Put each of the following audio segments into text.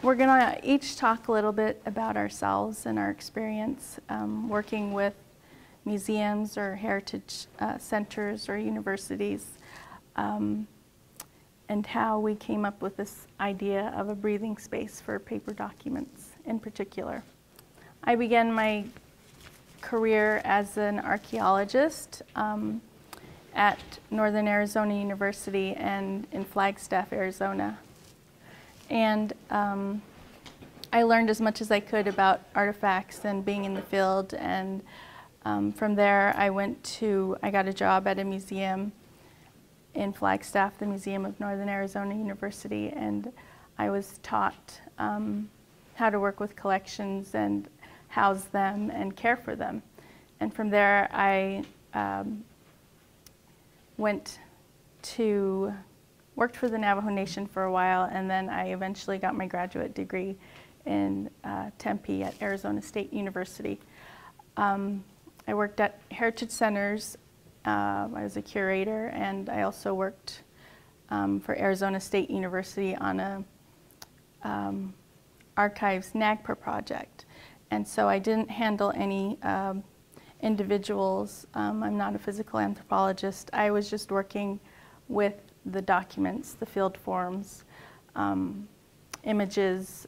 We're going to each talk a little bit about ourselves and our experience working with museums or heritage centers or universities, and how we came up with this idea of a breathing space for paper documents in particular. I began my career as an archaeologist at Northern Arizona University and in Flagstaff, Arizona. And I learned as much as I could about artifacts and being in the field, and from there I got a job at a museum in Flagstaff, the Museum of Northern Arizona University, and I was taught how to work with collections and house them and care for them. And from there I worked for the Navajo Nation for a while, and then I eventually got my graduate degree in Tempe at Arizona State University. I worked at heritage centers. I was a curator, and I also worked for Arizona State University on a archives NAGPRA project. And so I didn't handle any individuals. I'm not a physical anthropologist. I was just working with the documents, the field forms, images,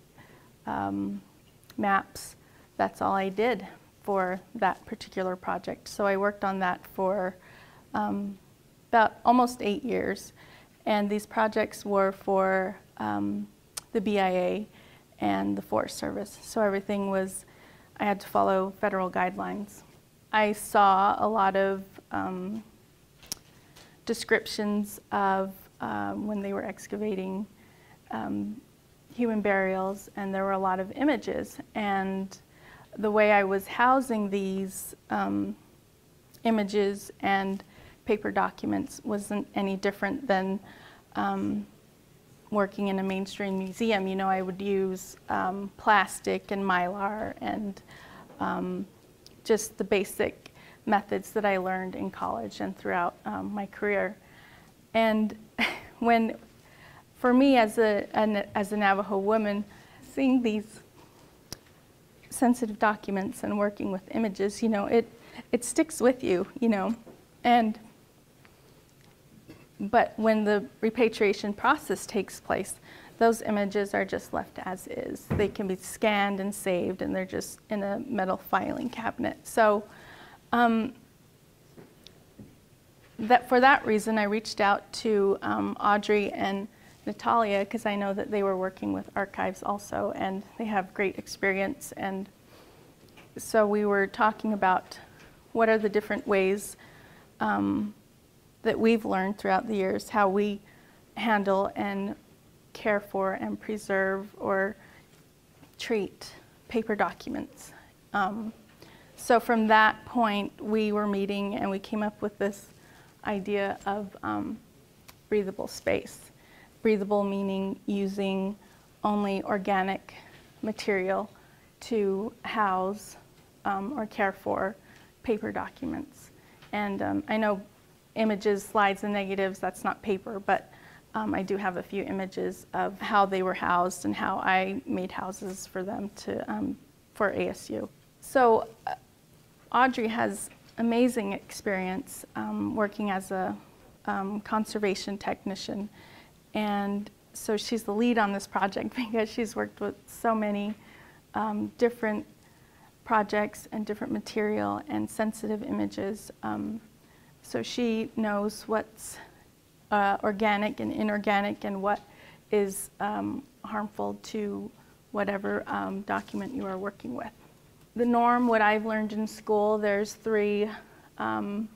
maps. That's all I did for that particular project. So I worked on that for about almost 8 years. And these projects were for the BIA and the Forest Service. So everything was, I had to follow federal guidelines. I saw a lot of descriptions of when they were excavating human burials, and there were a lot of images. And the way I was housing these images and paper documents wasn't any different than working in a mainstream museum. You know, I would use plastic and mylar and just the basic methods that I learned in college and throughout my career. And for me as a Navajo woman, seeing these sensitive documents and working with images, you know, it sticks with you, you know. But when the repatriation process takes place, those images are just left as is. They can be scanned and saved, and they're just in a metal filing cabinet. So for that reason, I reached out to Audrey and Natalia, because I know that they were working with archives also, and they have great experience. And so we were talking about what are the different ways that we've learned throughout the years, how we handle and care for and preserve or treat paper documents. So from that point, we were meeting and we came up with this idea of breathable space. Breathable meaning using only organic material to house or care for paper documents. And I know images, slides, and negatives, that's not paper, but I do have a few images of how they were housed and how I made houses for them for ASU. So Audrey has amazing experience working as a conservation technician. And so she's the lead on this project because she's worked with so many different projects and different material and sensitive images. So she knows what's organic and inorganic and what is harmful to whatever document you are working with. The norm, what I've learned in school, there's three, when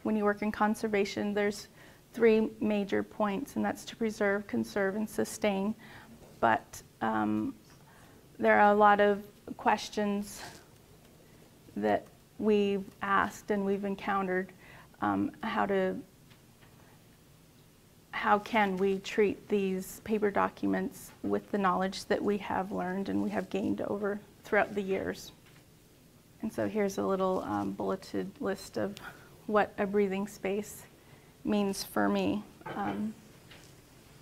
you work in conservation, there's three major points, and that's to preserve, conserve, and sustain. But there are a lot of questions that we've asked and we've encountered. How can we treat these paper documents with the knowledge that we have learned and we have gained over throughout the years? And so here's a little bulleted list of what a breathing space means for me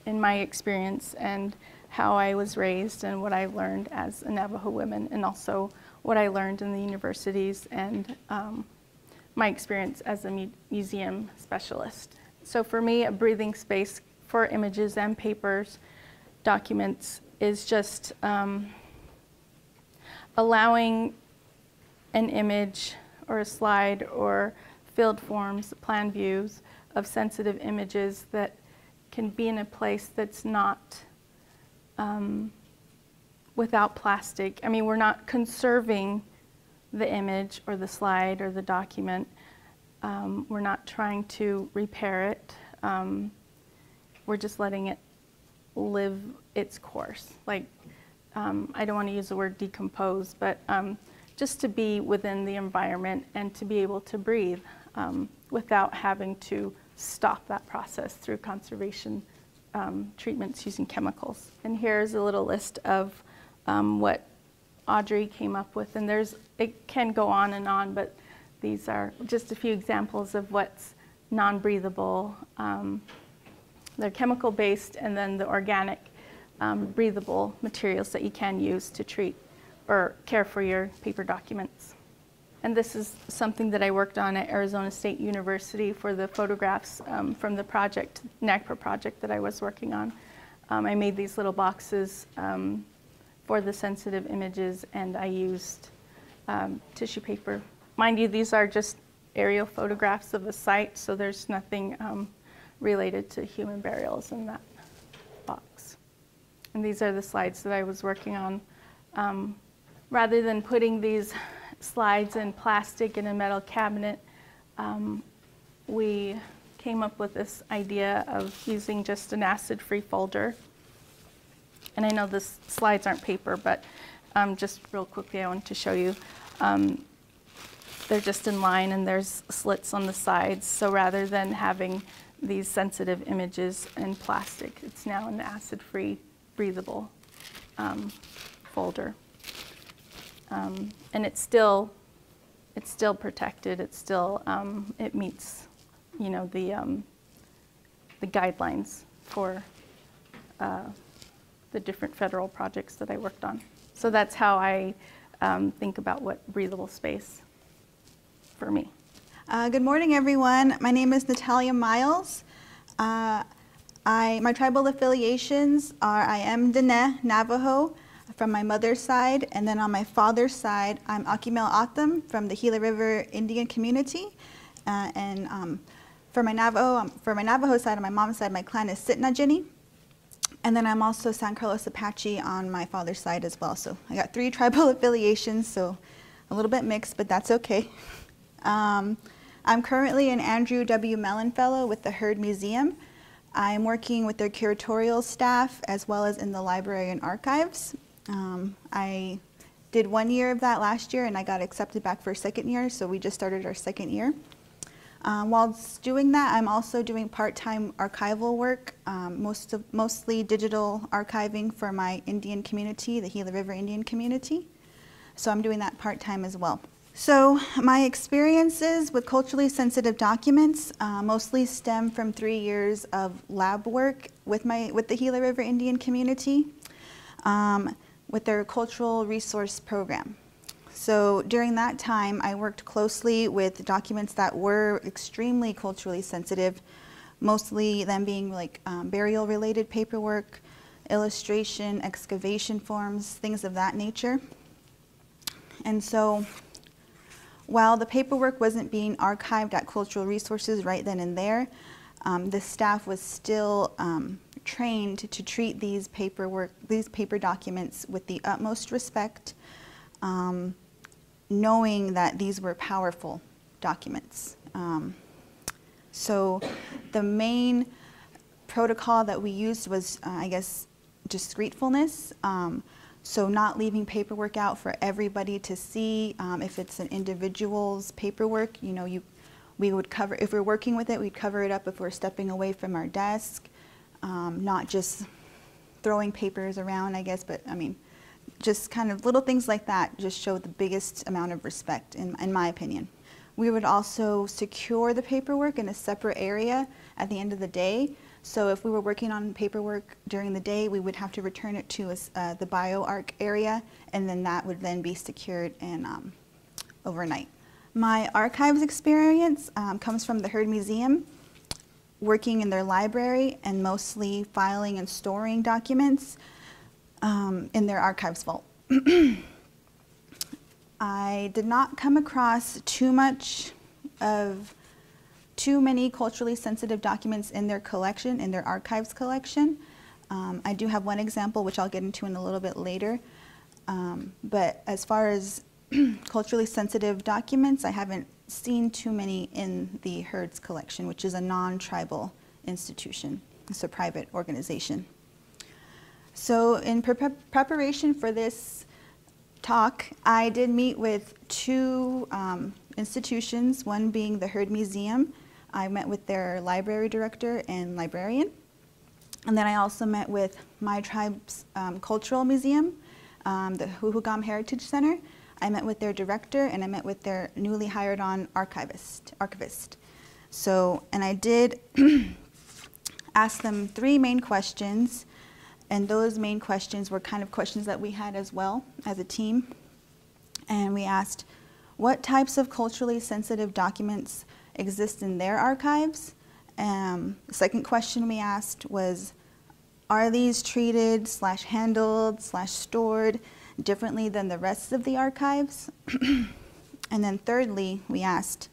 in my experience, and how I was raised and what I learned as a Navajo woman, and also what I learned in the universities and my experience as a museum specialist. So for me, a breathing space for images and papers, documents, is just allowing an image or a slide or filled forms, plan views of sensitive images that can be in a place that's not without plastic. I mean, we're not conserving the image or the slide or the document. We're not trying to repair it. We're just letting it live its course. Like, I don't want to use the word decompose, but just to be within the environment and to be able to breathe without having to stop that process through conservation treatments using chemicals. And here's a little list of what Audrey came up with, and it can go on, but these are just a few examples of what's non-breathable. They're chemical-based, and then the organic breathable materials that you can use to treat or care for your paper documents. And this is something that I worked on at Arizona State University for the photographs from the project, NAGPRA project that I was working on. I made these little boxes for the sensitive images, and I used tissue paper. Mind you, these are just aerial photographs of the site, so there's nothing related to human burials in that box. And these are the slides that I was working on. Rather than putting these slides in plastic in a metal cabinet, we came up with this idea of using just an acid-free folder. And I know the slides aren't paper, but just real quickly I wanted to show you. They're just in line and there's slits on the sides. So rather than having these sensitive images in plastic, it's now an acid-free, breathable folder. And it's still protected. It's still it meets, you know, the guidelines for the different federal projects that I worked on. So that's how I think about what breathable space for me. Good morning, everyone. My name is Natalia Miles. My tribal affiliations are I am Dene Navajo from my mother's side, and then on my father's side, I'm Akimel Atham from the Gila River Indian Community. For my Navajo side, on my mom's side, my clan is Sitnagini. And then I'm also San Carlos Apache on my father's side as well. So I got 3 tribal affiliations, so a little bit mixed, but that's okay. I'm currently an Andrew W. Mellon Fellow with the Heard Museum. I'm working with their curatorial staff as well as in the library and archives. I did 1 year of that last year and I got accepted back for a 2nd year, so we just started our 2nd year. While doing that, I'm also doing part-time archival work, mostly digital archiving for my Indian community, the Gila River Indian Community. So I'm doing that part-time as well. So my experiences with culturally sensitive documents mostly stem from 3 years of lab work with the Gila River Indian Community with their cultural resource program. So during that time, I worked closely with documents that were extremely culturally sensitive, mostly them being like burial-related paperwork, illustration, excavation forms, things of that nature. And so while the paperwork wasn't being archived at Cultural Resources right then and there, the staff was still trained to treat these paper documents with the utmost respect, knowing that these were powerful documents. So the main protocol that we used was, I guess, discreetfulness. So not leaving paperwork out for everybody to see. If it's an individual's paperwork, you know, we would cover, if we're working with it, we'd cover it up if we're stepping away from our desk. Not just throwing papers around, I guess, but I mean, just kind of little things like that just show the biggest amount of respect, in my opinion. We would also secure the paperwork in a separate area at the end of the day So if we were working on paperwork during the day, we would have to return it to the BioArc area, and then that would then be secured and overnight. My archives experience comes from the Heard Museum, working in their library and mostly filing and storing documents in their archives vault. I did not come across too many culturally sensitive documents in their collection, in their archives collection. I do have one example, which I'll get into in a little bit later. But as far as culturally sensitive documents, I haven't seen too many in the Heard's collection, which is a non-tribal institution. It's a private organization. So in preparation for this talk, I did meet with two institutions, one being the Heard Museum. I met with their library director and librarian. And then I also met with my tribe's cultural museum, the Huhugam Heritage Center. I met with their director and I met with their newly hired on archivist. So, and I did ask them three main questions, and those main questions were kind of questions that we had as well as a team. And we asked, what types of culturally sensitive documents exist in their archives? The second question we asked was, are these treated / handled / stored differently than the rest of the archives? And then thirdly, we asked,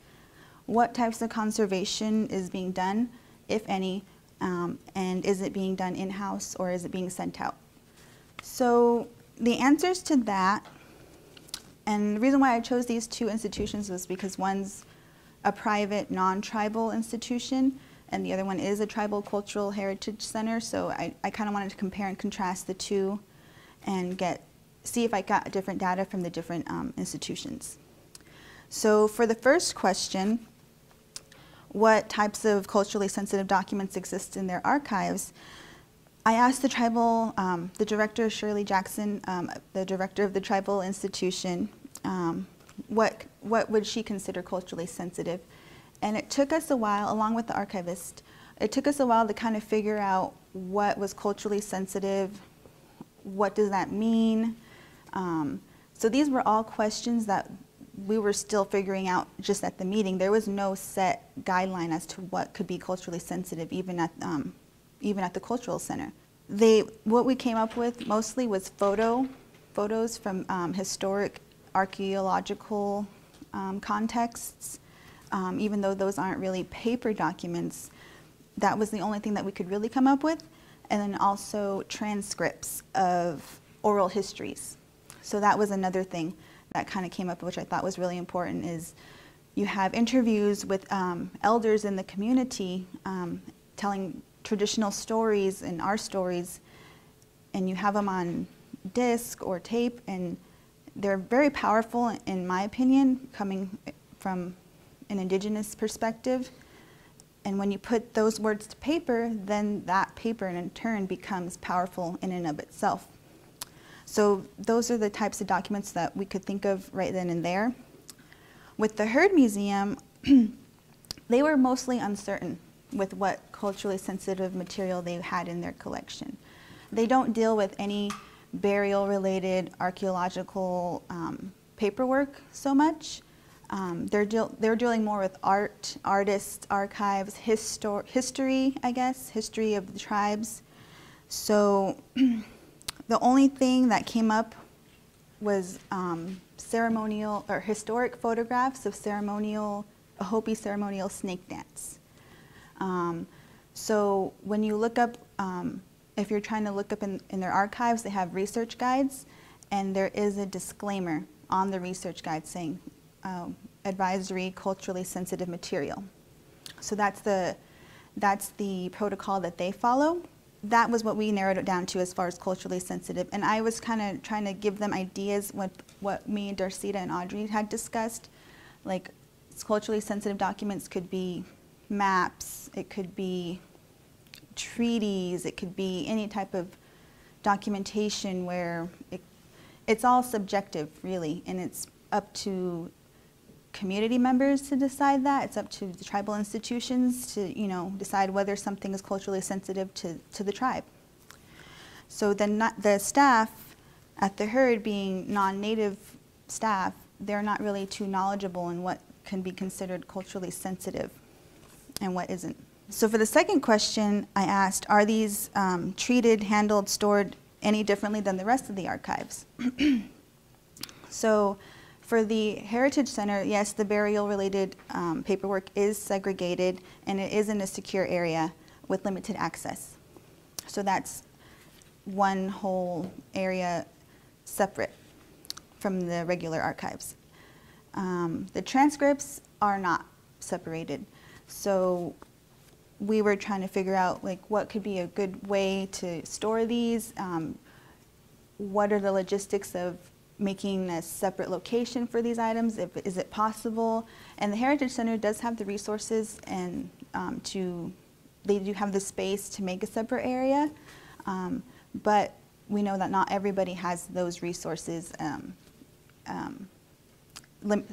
what types of conservation is being done, if any, and is it being done in-house or is it being sent out? So the answers to that, and the reason why I chose these two institutions was because one's a private non-tribal institution and the other one is a tribal cultural heritage center, so I kind of wanted to compare and contrast the two and see if I got different data from the different institutions. So for the first question, what types of culturally sensitive documents exist in their archives, I asked the tribal, the director, Shirley Jackson, the director of the tribal institution, what would she consider culturally sensitive? And it took us a while, along with the archivist, it took us a while to kind of figure out what was culturally sensitive, what does that mean? So these were all questions that we were still figuring out just at the meeting. There was no set guideline as to what could be culturally sensitive, even at the cultural center. What we came up with mostly was photos from historic archaeological contexts. Even though those aren't really paper documents, that was the only thing that we could really come up with. And then also transcripts of oral histories. So that was another thing that kind of came up, which I thought was really important, is you have interviews with elders in the community telling traditional stories and our stories, and you have them on disc or tape, and they're very powerful, in my opinion, coming from an indigenous perspective. And when you put those words to paper, then that paper in turn becomes powerful in and of itself. So those are the types of documents that we could think of right then and there. With the Heard Museum, they were mostly uncertain with what culturally sensitive material they had in their collection. They don't deal with any burial-related archaeological paperwork so much. They're dealing more with art, artists, archives, history, I guess, history of the tribes. So the only thing that came up was ceremonial or historic photographs of a Hopi ceremonial snake dance. So when you look up, if you're trying to look up in their archives, they have research guides, and there is a disclaimer on the research guide saying advisory culturally sensitive material. So that's the protocol that they follow. That was what we narrowed it down to as far as culturally sensitive. And I was kind of trying to give them ideas what me, Darsita, and Audrey had discussed. Like, culturally sensitive documents could be maps, it could be treaties, it could be any type of documentation where it's all subjective, really, and it's up to community members to decide that. It's up to the tribal institutions to, you know, decide whether something is culturally sensitive to the tribe. So the staff at the herd, being non-native staff, they're not really too knowledgeable in what can be considered culturally sensitive and what isn't. So for the second question, I asked, are these treated, handled, stored any differently than the rest of the archives? So for the Heritage Center, yes, the burial-related paperwork is segregated, and it is in a secure area with limited access. So that's one whole area separate from the regular archives. The transcripts are not separated. So we were trying to figure out like what could be a good way to store these. What are the logistics of making a separate location for these items? Is it possible? And the Heritage Center does have the resources and they do have the space to make a separate area. But we know that not everybody has those resources.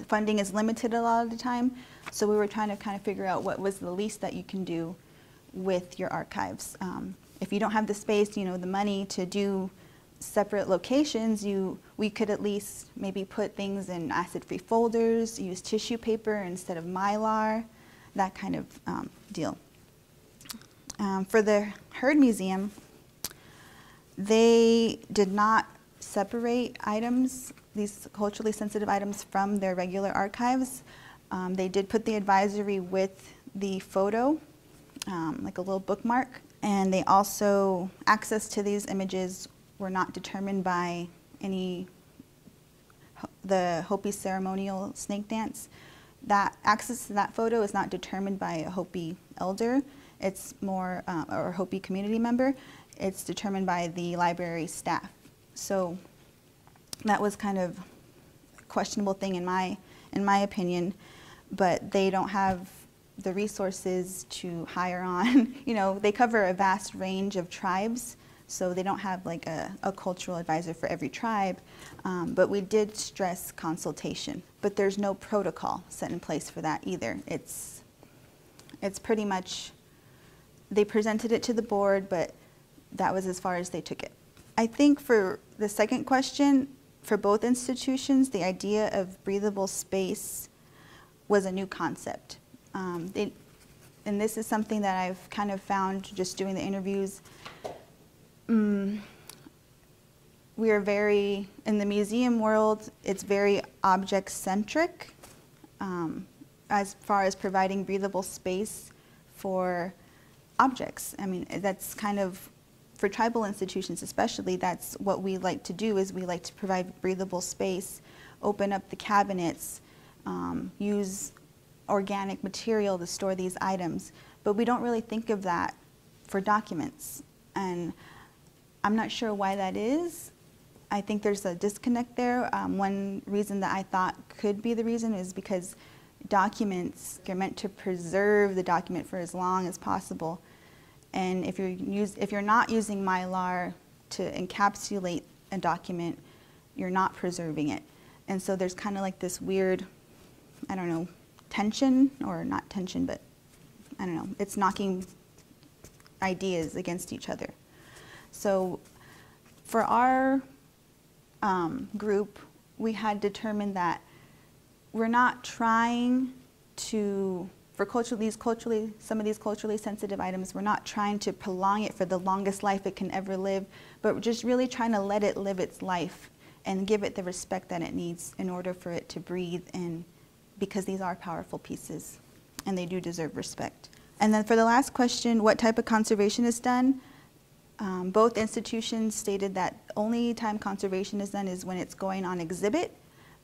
Funding is limited a lot of the time, so we were trying to kind of figure out what was the least that you can do with your archives. If you don't have the space, you know, the money to do separate locations, we could at least maybe put things in acid-free folders, use tissue paper instead of Mylar, that kind of deal. For the Herd Museum, they did not separate items, these culturally sensitive items, from their regular archives. They did put the advisory with the photo, like a little bookmark, and they also, access to these images were not determined by the Hopi ceremonial snake dance. That access to that photo is not determined by a Hopi elder. It's more, or a Hopi community member. It's determined by the library staff. So that was kind of a questionable thing in my opinion, but they don't have the resources to hire on. You know, they cover a vast range of tribes, so they don't have like a cultural advisor for every tribe, but we did stress consultation, but there's no protocol set in place for that either. It's pretty much, they presented it to the board, but that was as far as they took it. I think for the second question, for both institutions, the idea of breathable space was a new concept. And this is something that I've kind of found just doing the interviews. We are very, in the museum world, it's very object-centric as far as providing breathable space for objects. I mean, that's kind of, for tribal institutions especially, that's what we like to do, is we like to provide breathable space, open up the cabinets, use organic material to store these items. But we don't really think of that for documents. And I'm not sure why that is. I think there's a disconnect there. One reason that I thought could be the reason is because documents are meant to preserve the document for as long as possible. And if you're not using Mylar to encapsulate a document, you're not preserving it. And so there's kind of like this weird, I don't know, tension, or not tension, but I don't know, it's knocking ideas against each other. So for our group, we had determined that we're not trying to, for some of these culturally sensitive items, we're not trying to prolong it for the longest life it can ever live, but we're just really trying to let it live its life and give it the respect that it needs in order for it to breathe, and because these are powerful pieces and they do deserve respect. And then for the last question, what type of conservation is done? Both institutions stated that only time conservation is done is when it's going on exhibit.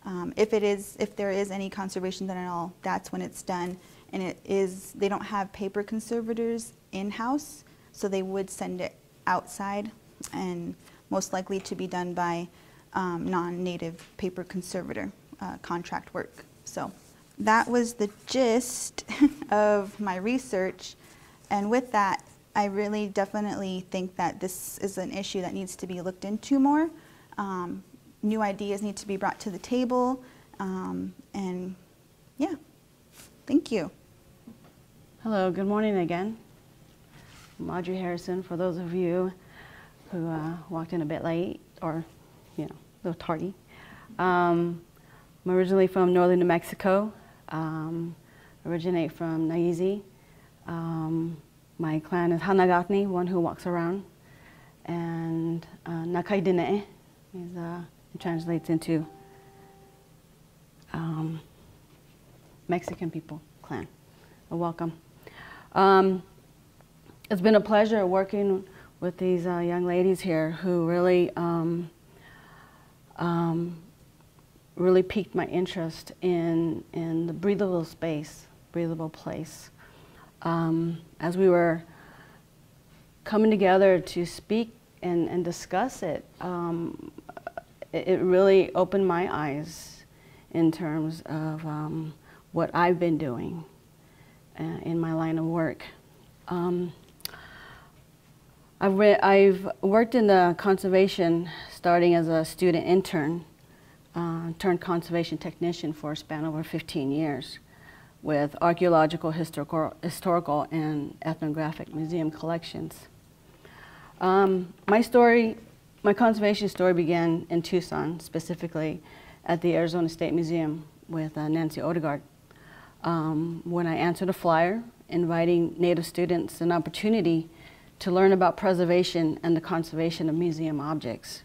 If there is any conservation done at all, that's when it's done. And they don't have paper conservators in-house, so they would send it outside, and most likely to be done by non-native paper conservator contract work. So that was the gist of my research, and with that, I really definitely think that this is an issue that needs to be looked into more. New ideas need to be brought to the table, and Yeah, thank you. Hello, good morning again. I'm Audrey Harrison, for those of you who walked in a bit late or, you know, a little tardy. I'm originally from northern New Mexico, originate from Naizi. My clan is Hanagatni, one who walks around, and Nakaidine is, it translates into Mexican people clan. Welcome. It's been a pleasure working with these young ladies here who really really piqued my interest in the breathable space, breathable place. As we were coming together to speak and discuss it, it really opened my eyes in terms of what I've been doing in my line of work. I've worked in the conservation starting as a student intern, turned conservation technician for a span over 15 years with archaeological, historical, and ethnographic museum collections. My conservation story began in Tucson, specifically at the Arizona State Museum with Nancy Odegaard, when I answered a flyer inviting Native students an opportunity to learn about preservation and the conservation of museum objects.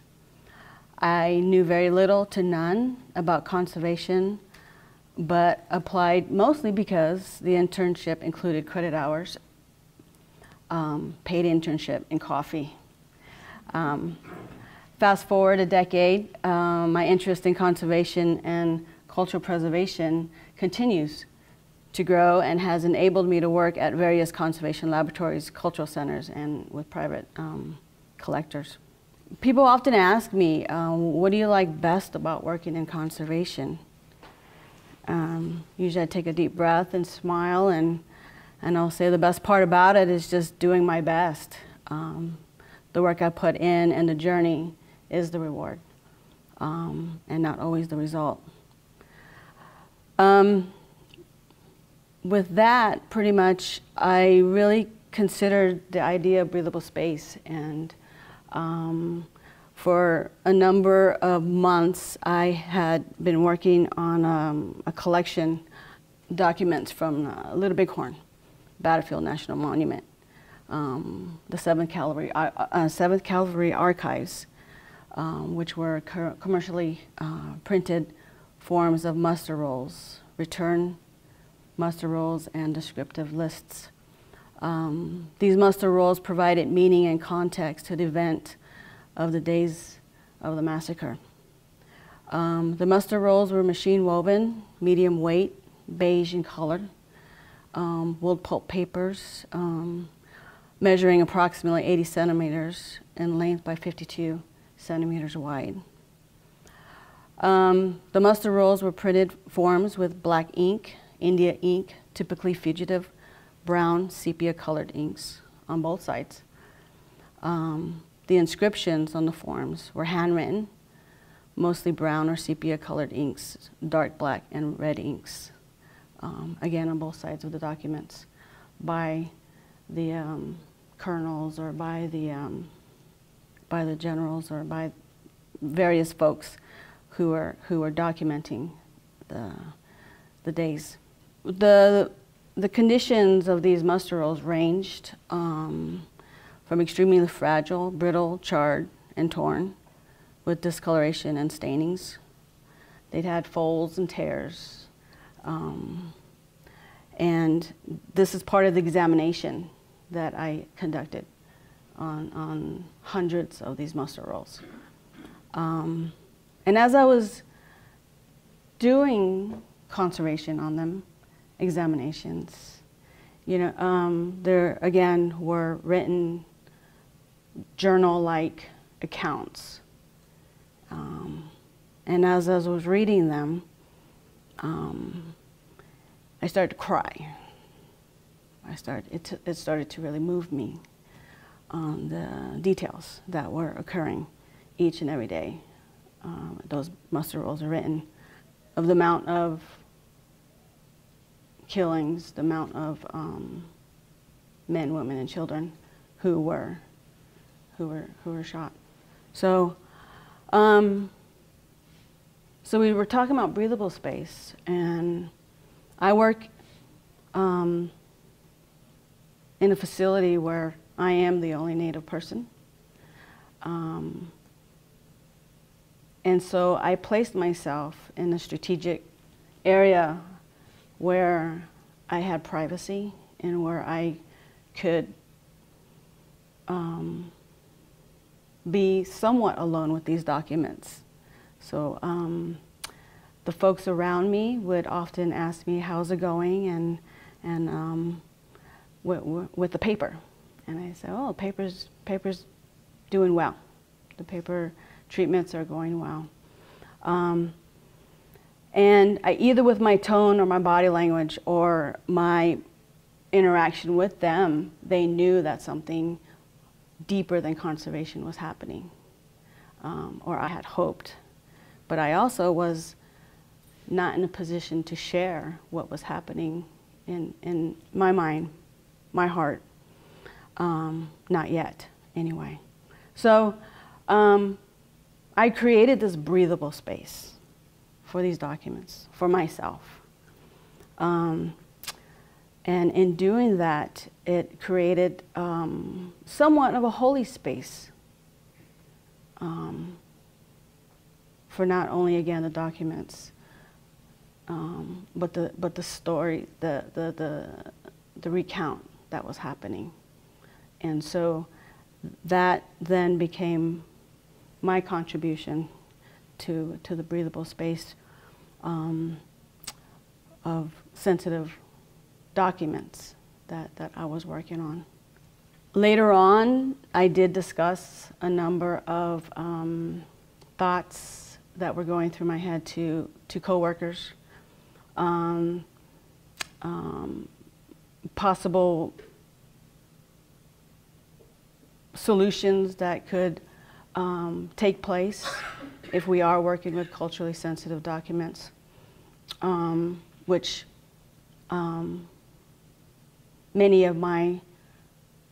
I knew very little to none about conservation, but applied mostly because the internship included credit hours, paid internship, and coffee. Fast forward a decade, my interest in conservation and cultural preservation continues to grow and has enabled me to work at various conservation laboratories, cultural centers, and with private collectors. People often ask me, what do you like best about working in conservation? Usually I take a deep breath and smile, and I'll say the best part about it is just doing my best. The work I put in and the journey is the reward, and not always the result. With that, pretty much, I really considered the idea of breathable space, and for a number of months, I had been working on a collection documents from Little Bighorn Battlefield National Monument, the 7th Cavalry Archives, which were commercially printed forms of muster rolls, return muster rolls, and descriptive lists. These muster rolls provided meaning and context to the event of the days of the massacre. The muster rolls were machine woven, medium weight, beige in color, wool pulp papers, measuring approximately 80 centimeters in length by 52 centimeters wide. The muster rolls were printed forms with black ink, India ink, typically fugitive brown sepia colored inks on both sides. The inscriptions on the forms were handwritten, mostly brown or sepia colored inks, dark black and red inks, again on both sides of the documents, by the colonels or by the generals or by various folks who were documenting the days. The conditions of these muster rolls ranged from extremely fragile, brittle, charred, and torn, with discoloration and stainings. They'd had folds and tears. And this is part of the examination that I conducted on hundreds of these muster rolls. And as I was doing conservation on them, examinations, you know, there again were written journal-like accounts. And as I was reading them, I started to cry. It started to really move me on the details that were occurring each and every day. Those muster rolls are written of the amount of killings, the amount of men, women, and children who were shot. So, so we were talking about breathable space, and I work in a facility where I am the only Native person. And so I placed myself in a strategic area where I had privacy and where I could be somewhat alone with these documents. So the folks around me would often ask me, how's it going, and with the paper. And I say, oh, paper's doing well. The paper treatments are going well. And I, either with my tone or my body language or my interaction with them, they knew that something deeper than conservation was happening, or I had hoped. But I also was not in a position to share what was happening in my mind, my heart, not yet, anyway. So I created this breathable space for these documents, for myself. And in doing that, it created somewhat of a holy space for not only, again, the documents, but the story, the recount that was happening. And so that then became my contribution to the breathable space of sensitive documents that I was working on. Later on, I did discuss a number of thoughts that were going through my head to coworkers, possible solutions that could take place if we are working with culturally sensitive documents, which many of my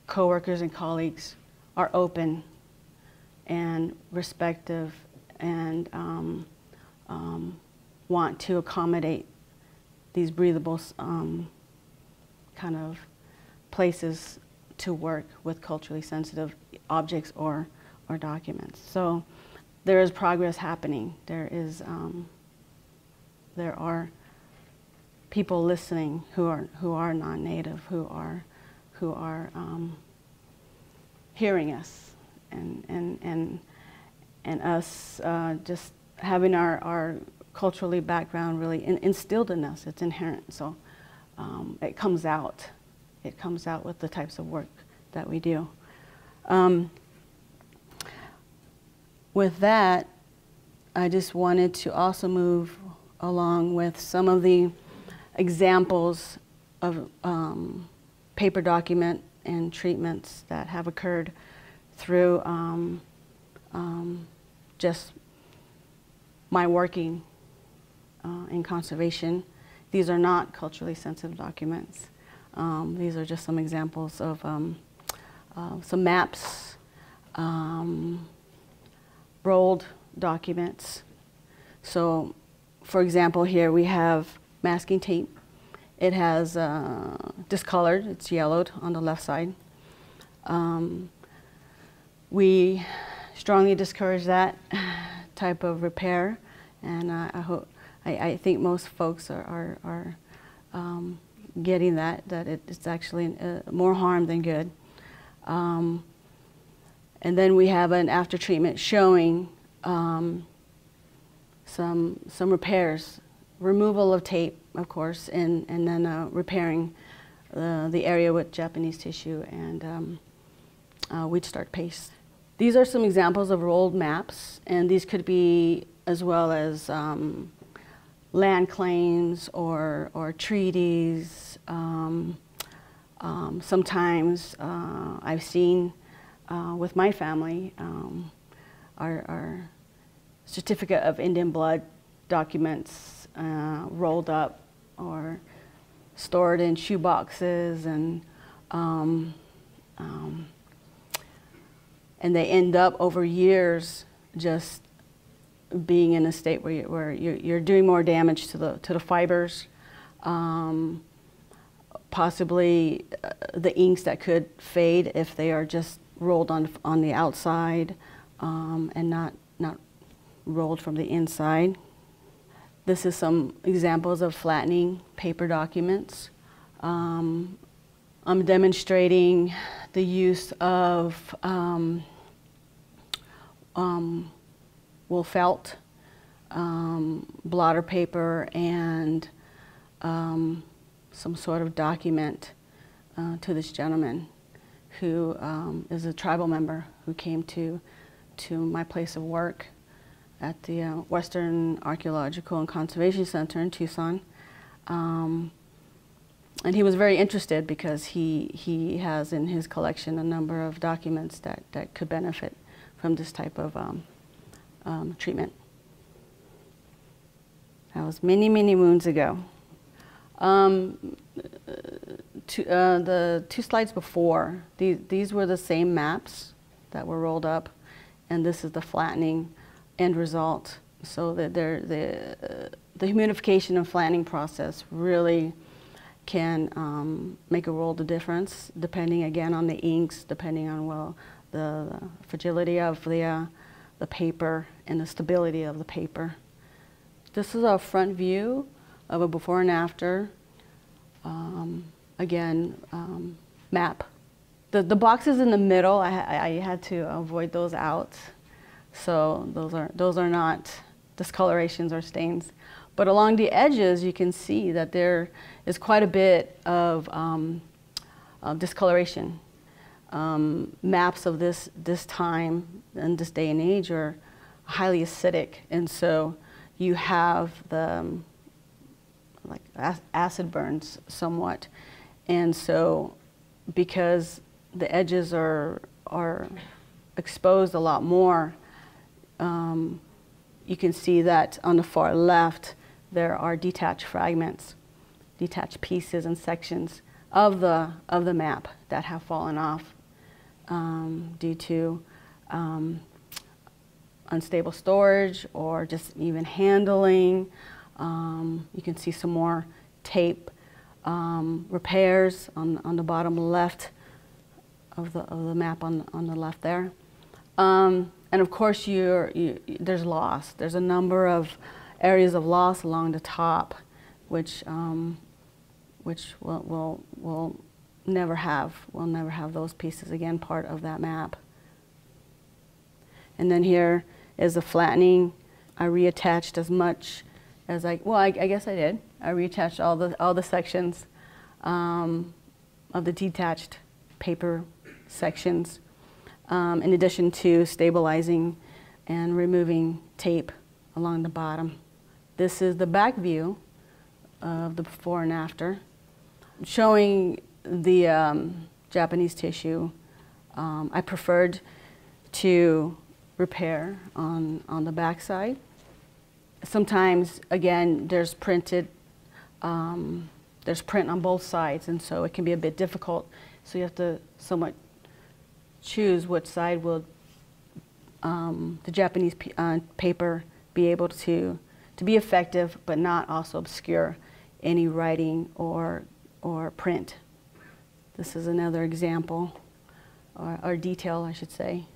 coworkers and colleagues are open and respectful and want to accommodate these breathable kind of places to work with culturally sensitive objects or documents. So there is progress happening. There are people listening who are non-native, who are hearing us, and us just having our culturally background really instilled in us. It's inherent, so it comes out. It comes out with the types of work that we do. With that, I just wanted to also move along with some of the examples of paper document and treatments that have occurred through just my working in conservation. These are not culturally sensitive documents. These are just some examples of some maps, rolled documents. So, for example, here we have masking tape. It has discolored, it's yellowed on the left side. We strongly discourage that type of repair, and I think most folks are getting that it's actually more harm than good. And then we have an after treatment showing some repairs, removal of tape, of course, and then repairing the area with Japanese tissue and wheat starch paste. These are some examples of rolled maps, and these could be as well as land claims or treaties. Sometimes I've seen with my family our certificate of Indian blood documents rolled up, or stored in shoe boxes, and they end up over years just being in a state where you're doing more damage to the fibers, possibly the inks that could fade if they are just rolled on the outside and not rolled from the inside. This is some examples of flattening paper documents. I'm demonstrating the use of wool felt, blotter paper, and some sort of document to this gentleman who is a tribal member who came to my place of work at the Western Archaeological and Conservation Center in Tucson. And he was very interested because he has in his collection a number of documents that could benefit from this type of treatment. That was many, many moons ago. The two slides before, these were the same maps that were rolled up, and this is the flattening end result. So that the humidification and flattening process really can make a world of difference, depending again on the inks, depending on the fragility of the paper and the stability of the paper. This is a front view of a before and after. Map. The boxes in the middle, I had to avoid those out. So those are not discolorations or stains. But along the edges, you can see that there is quite a bit of discoloration. Maps of this time and this day and age are highly acidic, and so you have the like acid burns somewhat, and so because the edges are exposed a lot more, you can see that on the far left there are detached fragments, detached pieces and sections of the map that have fallen off due to unstable storage or just even handling. You can see some more tape repairs on the bottom left of the map on the left there. And of course there's loss. There's a number of areas of loss along the top, which we'll never have. We'll never have those pieces again, part of that map. And then here is the flattening. I reattached as much as I guess I did. I reattached all the sections of the detached paper sections, in addition to stabilizing and removing tape along the bottom. This is the back view of the before and after, showing the Japanese tissue. I preferred to repair on the back side. Sometimes, again, there's print on both sides, and so it can be a bit difficult. So you have to somewhat choose which side will the Japanese paper be able to be effective, but not also obscure any writing or print. This is another example, or detail, I should say.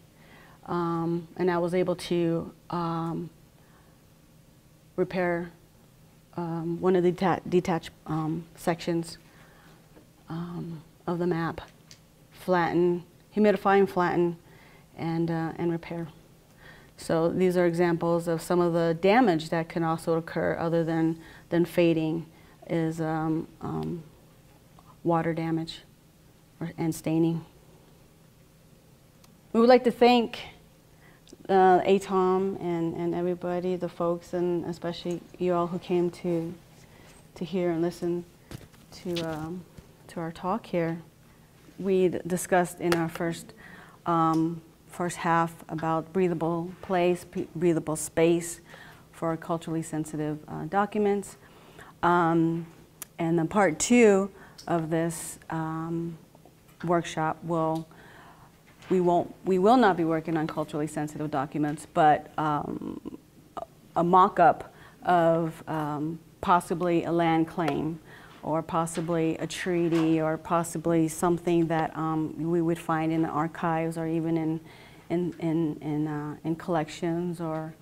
And I was able to repair one of the detached sections of the map, flatten, humidify and flatten, and repair. So these are examples of some of the damage that can also occur other than fading, is water damage and staining. We would like to thank ATALM and everybody, the folks, and especially you all who came to hear and listen to our talk here. We discussed in our first half about breathable place, breathable space for culturally sensitive documents. And then part 2 of this workshop we will not be working on culturally sensitive documents, but a mock-up of possibly a land claim, or possibly a treaty, or possibly something that we would find in the archives, or even in collections, or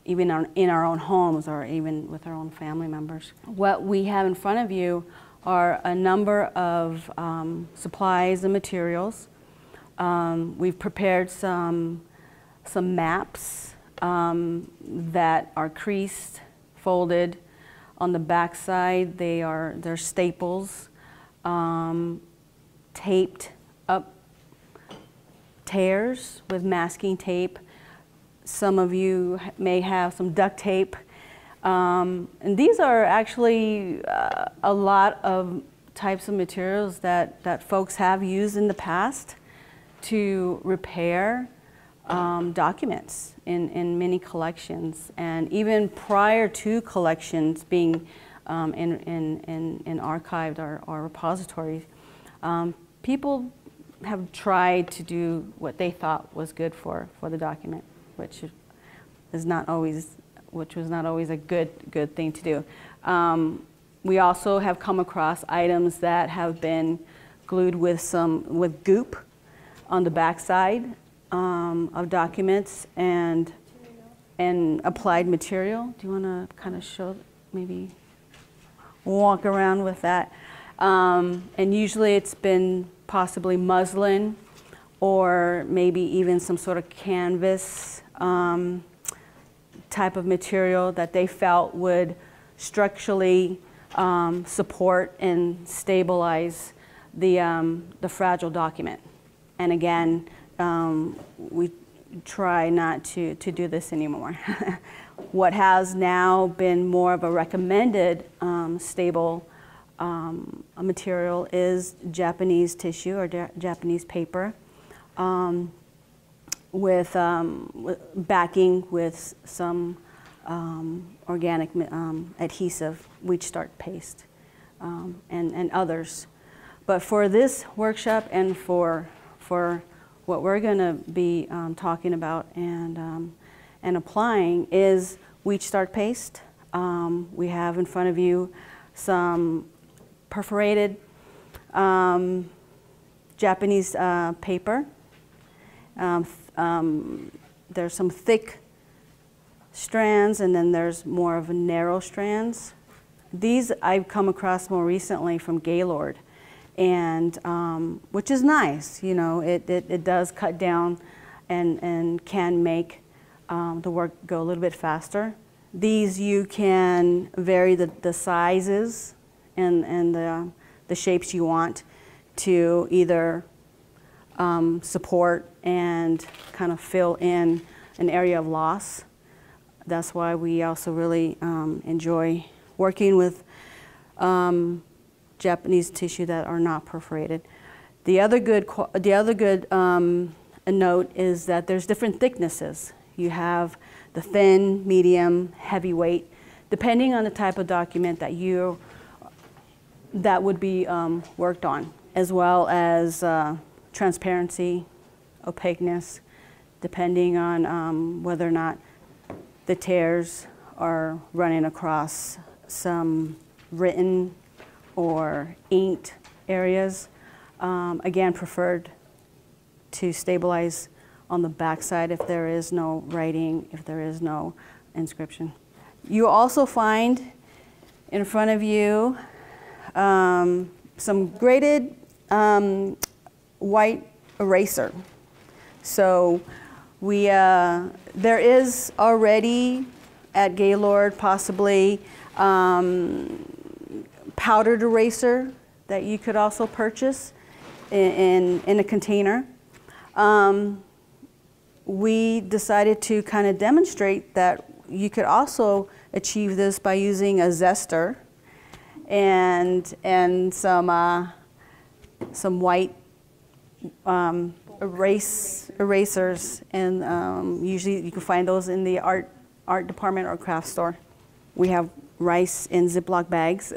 even in our own homes, or even with our own family members. What we have in front of you are a number of supplies and materials. We've prepared some maps that are creased, folded. On the back side, they're staples, taped up tears with masking tape. Some of you may have some duct tape. And these are actually a lot of types of materials that folks have used in the past to repair documents in many collections, and even prior to collections being in archived or repositories, people have tried to do what they thought was good for the document, which was not always a good thing to do. We also have come across items that have been glued with goop on the backside of documents, and applied material. Do you want to kind of show, maybe walk around with that? And usually it's been possibly muslin, or maybe even some sort of canvas type of material that they felt would structurally support and stabilize the fragile document. And again, we try not to do this anymore. What has now been more of a recommended stable material is Japanese tissue, or Japanese paper, with backing with some organic adhesive, wheat starch paste, and others. But for this workshop, and for what we're going to be talking about and applying, is wheat starch paste. We have in front of you some perforated Japanese paper. There's some thick strands, and then there's more of narrow strands. These I've come across more recently from Gaylord, and which is nice. You know, it does cut down and can make the work go a little bit faster. These you can vary the sizes and the shapes you want to either support and kind of fill in an area of loss. That's why we also really enjoy working with Japanese tissue that are not perforated. The other good note is that there's different thicknesses. You have the thin, medium, heavyweight, depending on the type of document that would be worked on, as well as transparency, opaqueness, depending on whether or not the tears are running across some written or inked areas. Again, preferred to stabilize on the backside if there is no writing, if there is no inscription. You also find in front of you some graded white eraser. So there is already at Gaylord possibly powdered eraser that you could also purchase in a container. We decided to kind of demonstrate that you could also achieve this by using a zester and some white erasers, and usually you can find those in the art department or craft store. We have rice in Ziploc bags.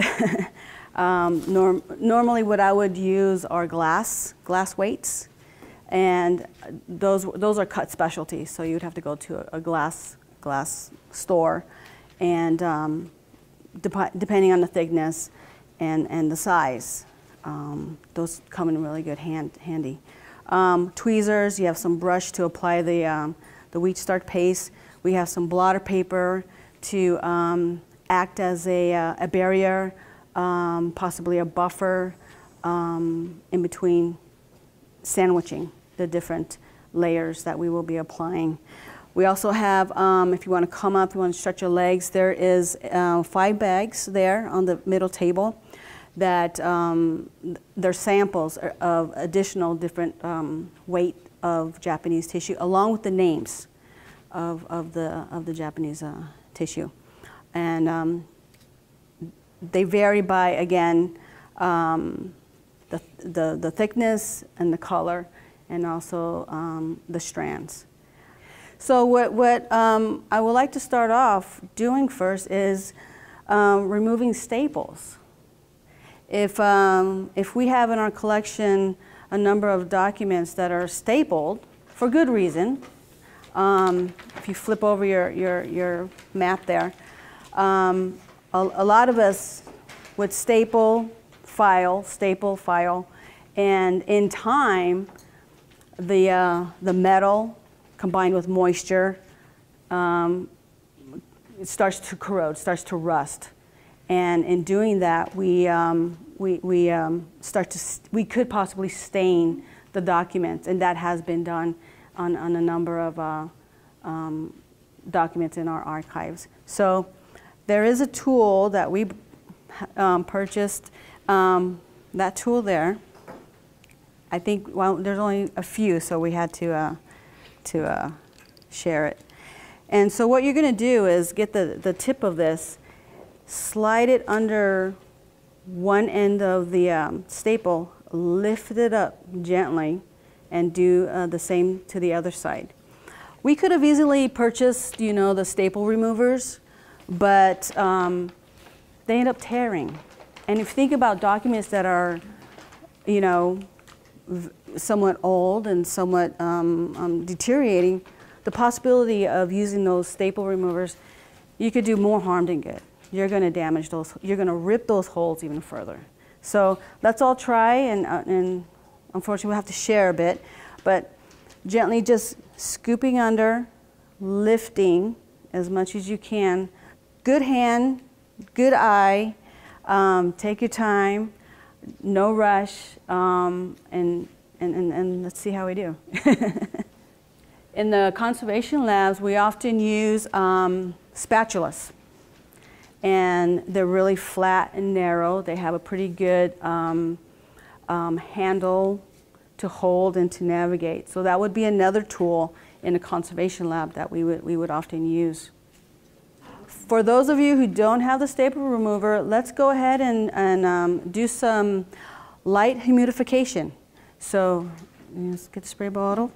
Normally what I would use are glass weights, and those are cut specialty, so you'd have to go to a glass store, and depending on the thickness and the size, those come in really good handy. Tweezers, you have some brush to apply the wheat starch paste. We have some blotter paper to act as a barrier, possibly a buffer in between sandwiching the different layers that we will be applying. We also have, if you want to come up, you want to stretch your legs, there is 5 bags there on the middle table that they're samples of additional different weight of Japanese tissue, along with the names of the Japanese tissue. And they vary by, again, the thickness and the color, and also the strands. So what I would like to start off doing first is removing staples. If we have in our collection a number of documents that are stapled for good reason, if you flip over your map there, a lot of us would staple, file, and in time, the metal combined with moisture, it starts to corrode, starts to rust. And in doing that, we could possibly stain the documents, and that has been done on a number of documents in our archives. So there is a tool that we purchased, that tool there. I think, well, there's only a few, so we had to share it. And so what you're going to do is get the tip of this, slide it under one end of the staple, lift it up gently, and do the same to the other side. We could have easily purchased, you know, the staple removers, but they end up tearing. And if you think about documents that are, you know, somewhat old and somewhat deteriorating, the possibility of using those staple removers, you could do more harm than good. You're going to damage those, you're going to rip those holes even further. So let's all try, and unfortunately we'll have to share a bit, but gently just scooping under, lifting as much as you can. Good hand, good eye, take your time, no rush, and let's see how we do. In the conservation labs, we often use spatulas. And they're really flat and narrow. They have a pretty good handle to hold and to navigate. So that would be another tool in a conservation lab that we would often use. For those of you who don't have the staple remover, let's go ahead and do some light humidification. So let's get the spray bottle.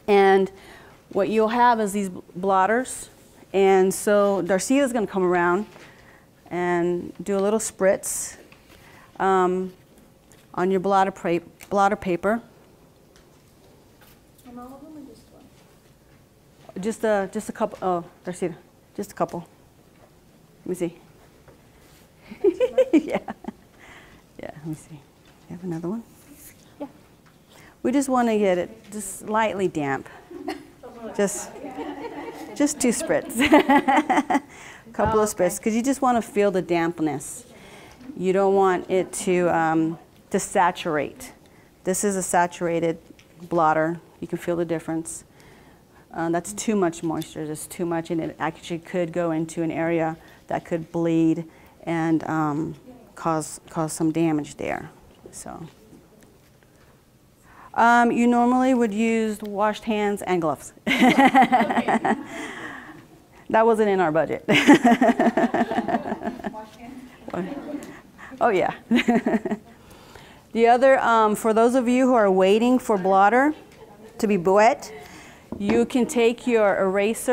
And what you'll have is these blotters. And so Darsita is going to come around and do a little spritz on your blotter paper. And all of them or just one? Just a couple. Oh, Darsita, just a couple. Let me see. Yeah. Yeah, let me see. You have another one? Yeah. We just want to get it just slightly damp. Just 2 spritz. Couple of spritz, because you just want to feel the dampness. You don't want it to saturate. This is a saturated blotter. You can feel the difference. That's too much moisture. Just too much, and it actually could go into an area that could bleed and cause some damage there. So. You normally would use washed hands and gloves. That wasn't in our budget. Oh yeah. The other, for those of you who are waiting for blotter to be wet, you can take your erased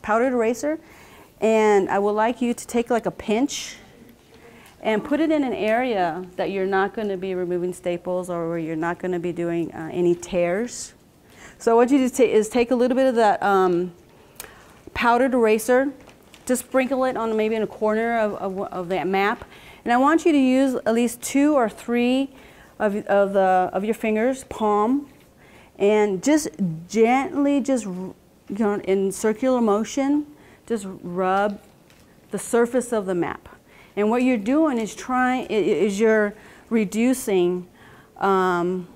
powder powdered eraser, and I would like you to take like a pinch and put it in an area that you're not going to be removing staples or where you're not going to be doing any tears. So what you do is take a little bit of that powdered eraser, just sprinkle it on maybe in a corner of that map, and I want you to use at least 2 or 3 of your fingers, palm, and just gently, just in circular motion, just rub the surface of the map. And what you're doing is you're reducing some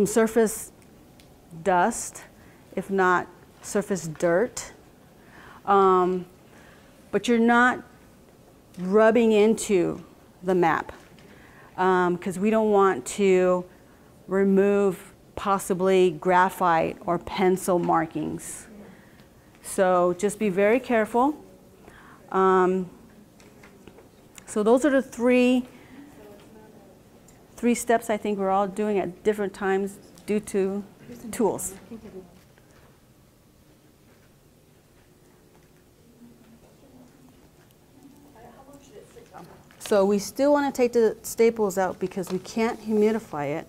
surface dust, if not surface dirt, but you're not rubbing into the map because we don't want to remove possibly graphite or pencil markings. So just be very careful. So those are the three steps I think we're all doing at different times due to tools. So we still want to take the staples out because we can't humidify it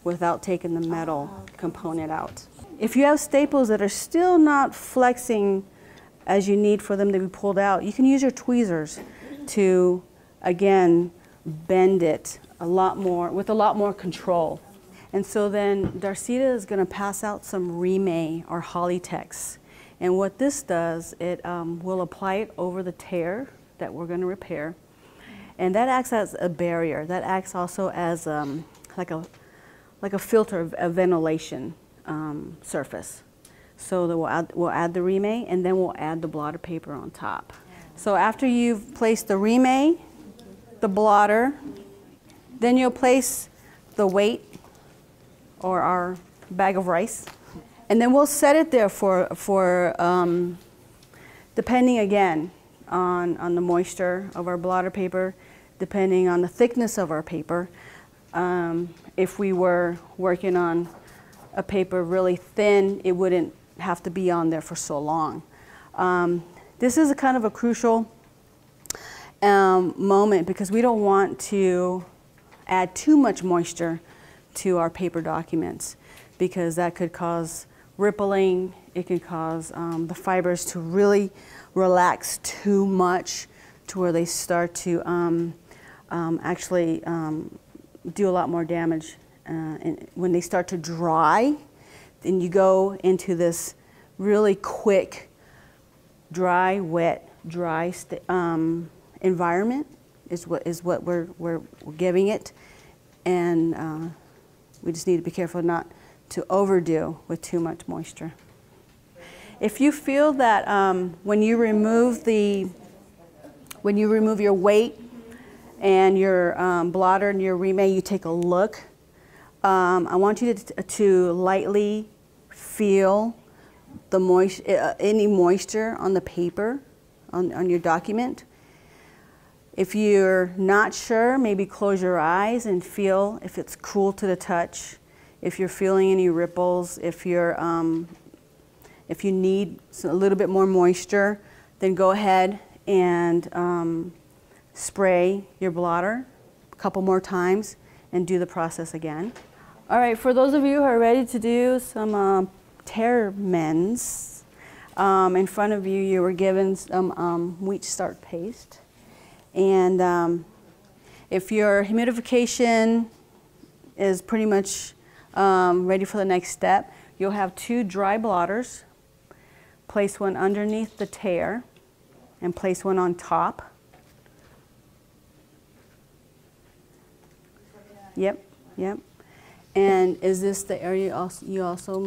without taking the metal component out. If you have staples that are still not flexing as you need for them to be pulled out, you can use your tweezers to, again, bend it a lot more, with a lot more control. And so then Darsita is going to pass out some Remay or Hollytex. And what this does, it will apply it over the tear that we're going to repair. And that acts as a barrier. That acts also as like a filter of ventilation surface. So that we'll add the Remay, and then we'll add the blotter paper on top. So after you've placed the Remay, the blotter, then you'll place the weight or our bag of rice. And then we'll set it there for depending again on the moisture of our blotter paper, depending on the thickness of our paper. If we were working on a paper really thin, it wouldn't have to be on there for so long. This is a kind of a crucial moment because we don't want to add too much moisture to our paper documents because that could cause rippling. It can cause the fibers to really relax too much to where they start to actually do a lot more damage. And when they start to dry, then you go into this really quick dry, wet, dry environment is what we're giving it, and we just need to be careful not to overdo with too much moisture. If you feel that when you remove your weight and your blotter and your Remay, you take a look. I want you to lightly feel the any moisture on the paper, on your document. If you're not sure, maybe close your eyes and feel if it's cool to the touch. If you're feeling any ripples, if you need a little bit more moisture, then go ahead and spray your blotter a couple more times and do the process again. All right, for those of you who are ready to do some tear mends, in front of you, you were given some wheat starch paste. And if your humidification is pretty much ready for the next step, you'll have 2 dry blotters. Place one underneath the tear and place one on top. Yep, yep. And is this the area you also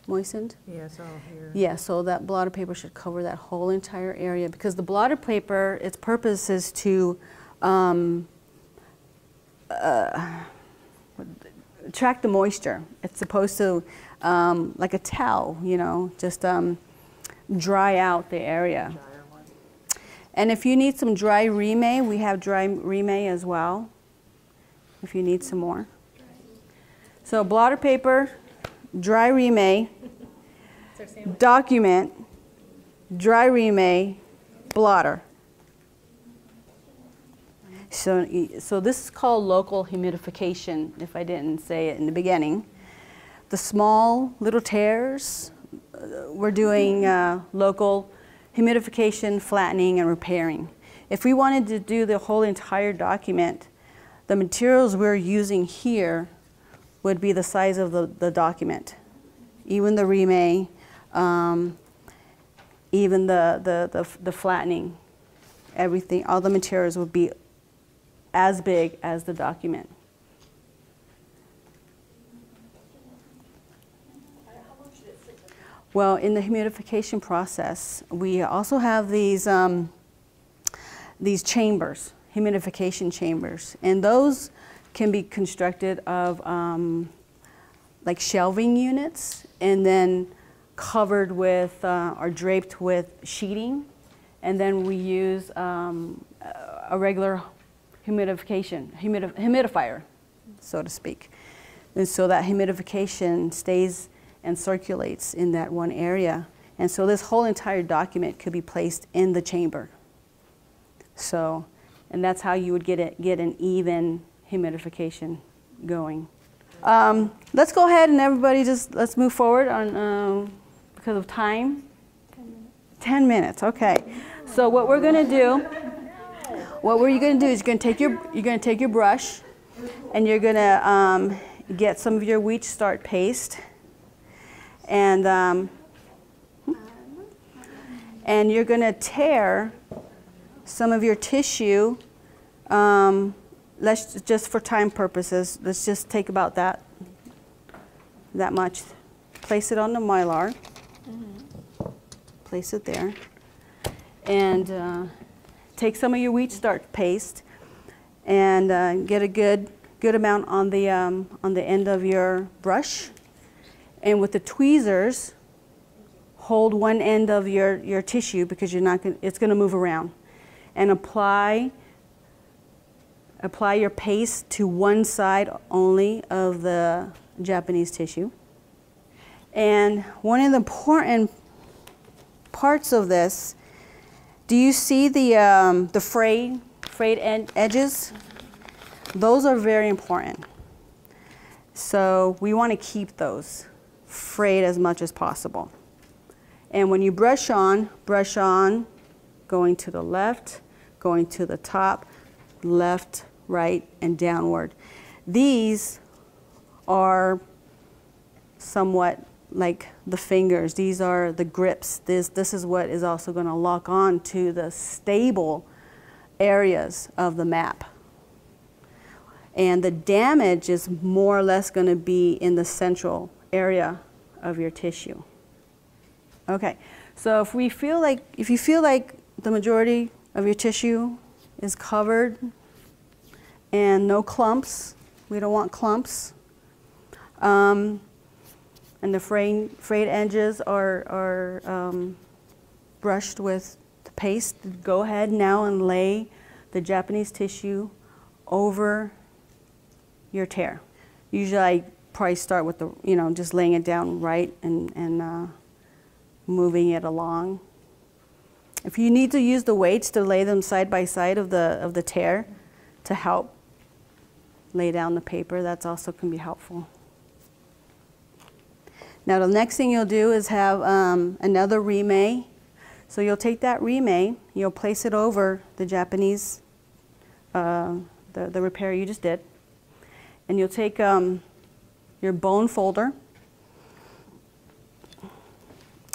moistened? Yes, all here. Yeah, so that blotter paper should cover that whole entire area because the blotter paper, its purpose is to track the moisture. It's supposed to, like a towel, you know, just dry out the area. And if you need some dry Remay, we have dry Remay as well, if you need some more. So blotter paper, dry Remay, document, dry reame, blotter. So this is called local humidification, if I didn't say it in the beginning. The small little tears, we're doing local humidification, flattening, and repairing. If we wanted to do the whole entire document, the materials we're using here would be the size of the document. Even the reame, even the flattening, everything, all the materials would be as big as the document. Well, in the humidification process, we also have these chambers, humidification chambers, and those can be constructed of like shelving units, and then covered with or draped with sheeting, and then we use a regular humidifier, so to speak. And so that humidification stays and circulates in that one area. And so this whole entire document could be placed in the chamber. So, and that's how you would get an even humidification going. Let's go ahead and everybody let's move forward on, because of time. 10 minutes. 10 minutes, okay. So what we're gonna do, you're gonna do is you're gonna take your brush, and you're gonna get some of your wheat starch paste, and you're gonna tear some of your tissue. Let's just for time purposes, let's just take about that much. Place it on the Mylar. Mm-hmm. Place it there, and take some of your wheat starch paste, and get a good amount on the end of your brush, and with the tweezers, hold one end of your tissue, because it's going to move around, and apply your paste to one side only of the Japanese tissue. And one of the important parts of this, do you see the frayed edges? Those are very important. So we want to keep those frayed as much as possible. And when you brush on, going to the left, going to the top, left, right, and downward. These are somewhat like the fingers. These are the grips. This is what is also going to lock on to the stable areas of the map. And the damage is more or less going to be in the central area of your tissue. Okay, so if you feel like the majority of your tissue is covered and no clumps, we don't want clumps, and the frayed edges are brushed with the paste, go ahead now and lay the Japanese tissue over your tear. Usually I probably start with just laying it down right and moving it along. If you need to use the weights to lay them side by side of the tear to help lay down the paper, that's also can be helpful. Now the next thing you'll do is have another reame. So you'll take that reame, you'll place it over the Japanese, the repair you just did, and you'll take your bone folder,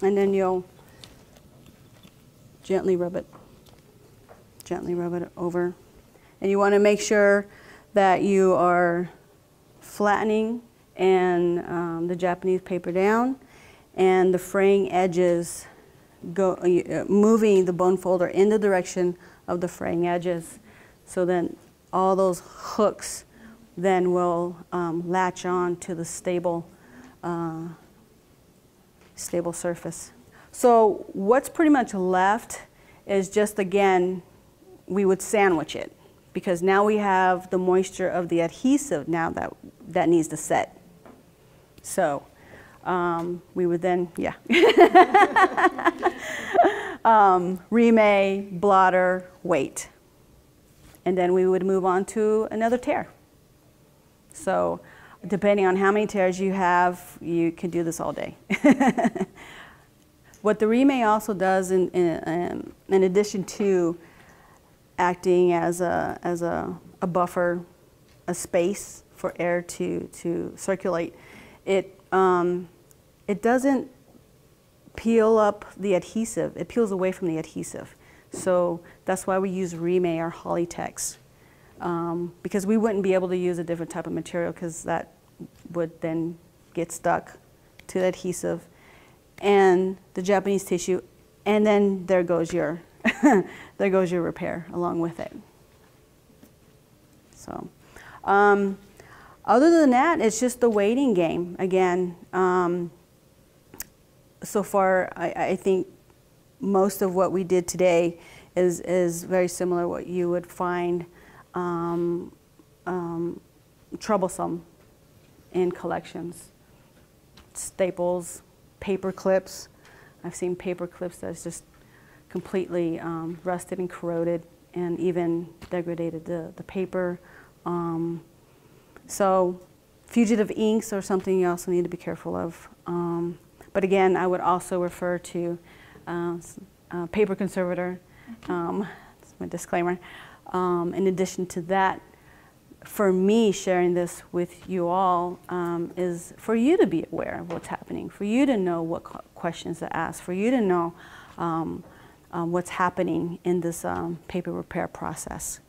and then you'll gently rub it over. And you want to make sure that you are flattening and the Japanese paper down, and the fraying edges moving the bone folder in the direction of the fraying edges. So then all those hooks then will latch on to the stable surface. So what's pretty much left is just, again, we would sandwich it, because now we have the moisture of the adhesive now that needs to set. So we would then, yeah. remay, blotter, weight. And then we would move on to another tear. So depending on how many tears you have, you can do this all day. What the remay also does, in addition to acting as a buffer, a space for air to circulate, it doesn't peel up the adhesive. It peels away from the adhesive. So that's why we use remay or Hollytex, because we wouldn't be able to use a different type of material because that would then get stuck to the adhesive and the Japanese tissue, and then there goes your there goes your repair along with it. So other than that, it's just the waiting game again. So far, I think most of what we did today is very similar to what you would find troublesome in collections. Staples, paper clips. I've seen paper clips that's just completely rusted and corroded and even degraded the paper. So fugitive inks are something you also need to be careful of. But again, I would also refer to paper conservator. That's my disclaimer. In addition to that, for me, sharing this with you all is for you to be aware of what's happening, for you to know what questions to ask, for you to know what's happening in this paper repair process.